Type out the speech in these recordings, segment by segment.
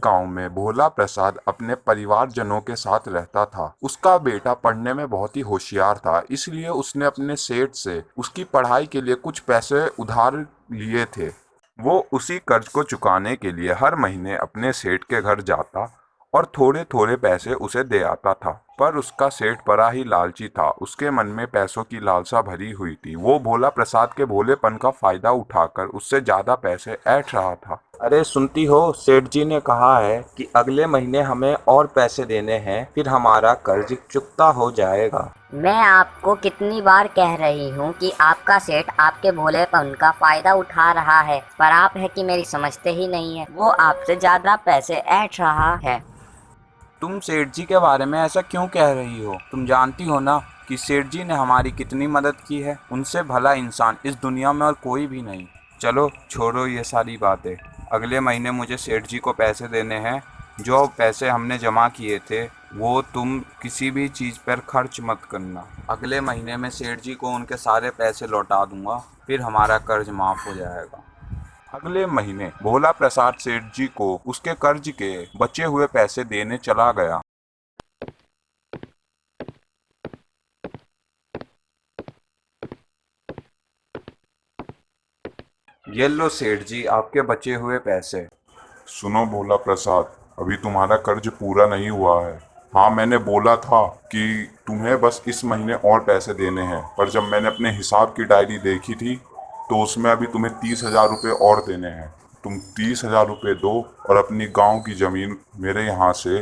गांव में भोला प्रसाद अपने परिवारजनों के साथ रहता था। उसका बेटा पढ़ने में बहुत ही होशियार था, इसलिए उसने अपने सेठ से उसकी पढ़ाई के लिए कुछ पैसे उधार लिए थे। वो उसी कर्ज को चुकाने के लिए हर महीने अपने सेठ के घर जाता और थोड़े थोड़े पैसे उसे दे आता था। पर उसका सेठ बड़ा ही लालची था, उसके मन में पैसों की लालसा भरी हुई थी। वो भोला प्रसाद के भोलेपन का फायदा उठाकर उससे ज्यादा पैसे ऐंठ रहा था। अरे सुनती हो, सेठ जी ने कहा है कि अगले महीने हमें और पैसे देने हैं, फिर हमारा कर्ज चुकता हो जाएगा। मैं आपको कितनी बार कह रही हूँ कि आपका सेठ आपके भोलेपन का फायदा उठा रहा है, पर आप है कि मेरी समझते ही नहीं है। वो आपसे ज्यादा पैसे ऐंठ रहा है। तुम सेठ जी के बारे में ऐसा क्यों कह रही हो? तुम जानती हो ना कि सेठ जी ने हमारी कितनी मदद की है। उनसे भला इंसान इस दुनिया में और कोई भी नहीं। चलो छोड़ो ये सारी बातें। अगले महीने मुझे सेठ जी को पैसे देने हैं। जो पैसे हमने जमा किए थे वो तुम किसी भी चीज़ पर खर्च मत करना। अगले महीने में सेठ जी को उनके सारे पैसे लौटा दूंगा, फिर हमारा कर्ज माफ़ हो जाएगा। अगले महीने भोला प्रसाद सेठ जी को उसके कर्ज के बचे हुए पैसे देने चला गया। ये लो सेठ जी, आपके बचे हुए पैसे। सुनो भोला प्रसाद, अभी तुम्हारा कर्ज पूरा नहीं हुआ है। हाँ, मैंने बोला था कि तुम्हें बस इस महीने और पैसे देने हैं, पर जब मैंने अपने हिसाब की डायरी देखी थी तो उसमें अभी तुम्हें 30,000 रुपये और देने हैं। तुम 30,000 रुपये दो और अपनी गांव की ज़मीन मेरे यहाँ से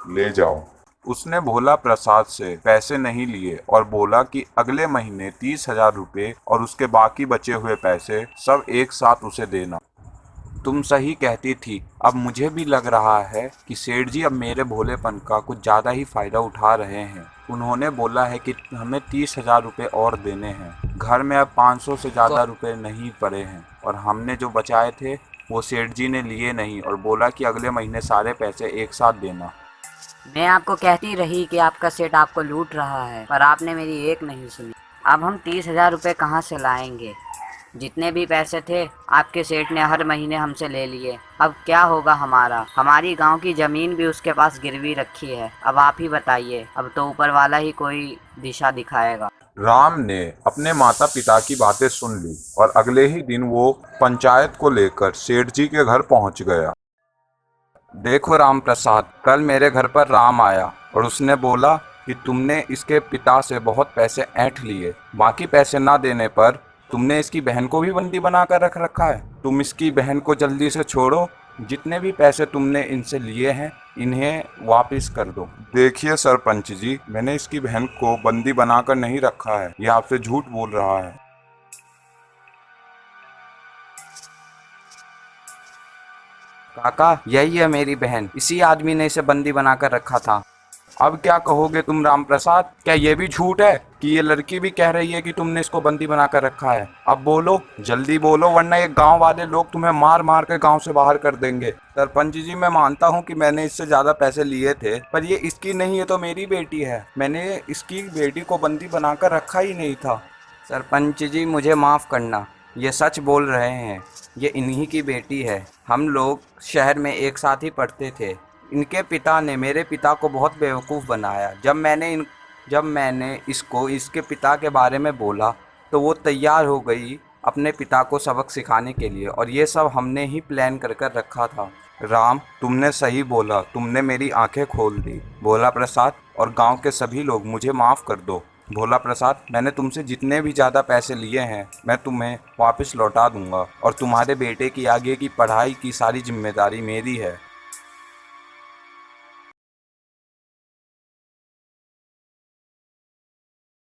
ले जाओ। उसने भोला प्रसाद से पैसे नहीं लिए और बोला कि अगले महीने 30,000 रुपये और उसके बाकी बचे हुए पैसे सब एक साथ उसे देना। तुम सही कहती थी। अब मुझे भी लग रहा है कि सेठ जी अब मेरे भोलेपन का कुछ ज़्यादा ही फ़ायदा उठा रहे हैं। उन्होंने बोला है कि हमें 30,000 रुपये और देने हैं। घर में अब 500 से ज़्यादा रुपये नहीं पड़े हैं और हमने जो बचाए थे वो सेठ जी ने लिए नहीं और बोला कि अगले महीने सारे पैसे एक साथ देना। मैं आपको कहती रही कि आपका सेठ आपको लूट रहा है, पर आपने मेरी एक नहीं सुनी। अब हम 30,000 रुपये कहाँ से लाएंगे? जितने भी पैसे थे आपके सेठ ने हर महीने हमसे ले लिए। अब क्या होगा हमारा? हमारी गांव की ज़मीन भी उसके पास गिरवी रखी है। अब आप ही बताइए, अब तो ऊपर वाला ही कोई दिशा दिखाएगा। राम ने अपने माता पिता की बातें सुन ली और अगले ही दिन वो पंचायत को लेकर सेठ जी के घर पहुंच गया। देखो राम प्रसाद, कल मेरे घर पर राम आया और उसने बोला कि तुमने इसके पिता से बहुत पैसे ऐंठ लिए। बाकी पैसे ना देने पर तुमने इसकी बहन को भी बंदी बनाकर रख रखा है। तुम इसकी बहन को जल्दी से छोड़ो। जितने भी पैसे तुमने इनसे लिए हैं इन्हें वापस कर दो। देखिए सरपंच जी, मैंने इसकी बहन को बंदी बनाकर नहीं रखा है। ये आपसे झूठ बोल रहा है। काका, यही है मेरी बहन। इसी आदमी ने इसे बंदी बनाकर रखा था। अब क्या कहोगे तुम राम प्रसाद? क्या ये भी झूठ है कि ये लड़की भी कह रही है कि तुमने इसको बंदी बनाकर रखा है? अब बोलो, जल्दी बोलो, वरना ये गांव वाले लोग तुम्हें मार मार के गांव से बाहर कर देंगे। सरपंच जी, मैं मानता हूँ कि मैंने इससे ज्यादा पैसे लिए थे, पर ये इसकी नहीं, ये तो मेरी बेटी है। मैंने इसकी बेटी को बंदी बनाकर रखा ही नहीं था। सरपंच जी, मुझे माफ़ करना, ये सच बोल रहे हैं। ये इन्हीं की बेटी है। हम लोग शहर में एक साथ ही पढ़ते थे। इनके पिता ने मेरे पिता को बहुत बेवकूफ़ बनाया। जब मैंने इसको इसके पिता के बारे में बोला तो वो तैयार हो गई अपने पिता को सबक सिखाने के लिए, और ये सब हमने ही प्लान कर कर रखा था। राम, तुमने सही बोला, तुमने मेरी आंखें खोल दी। भोला प्रसाद और गांव के सभी लोग, मुझे माफ़ कर दो। भोला प्रसाद, मैंने तुमसे जितने भी ज़्यादा पैसे लिए हैं मैं तुम्हें वापस लौटा दूंगा, और तुम्हारे बेटे की आगे की पढ़ाई की सारी जिम्मेदारी मेरी है।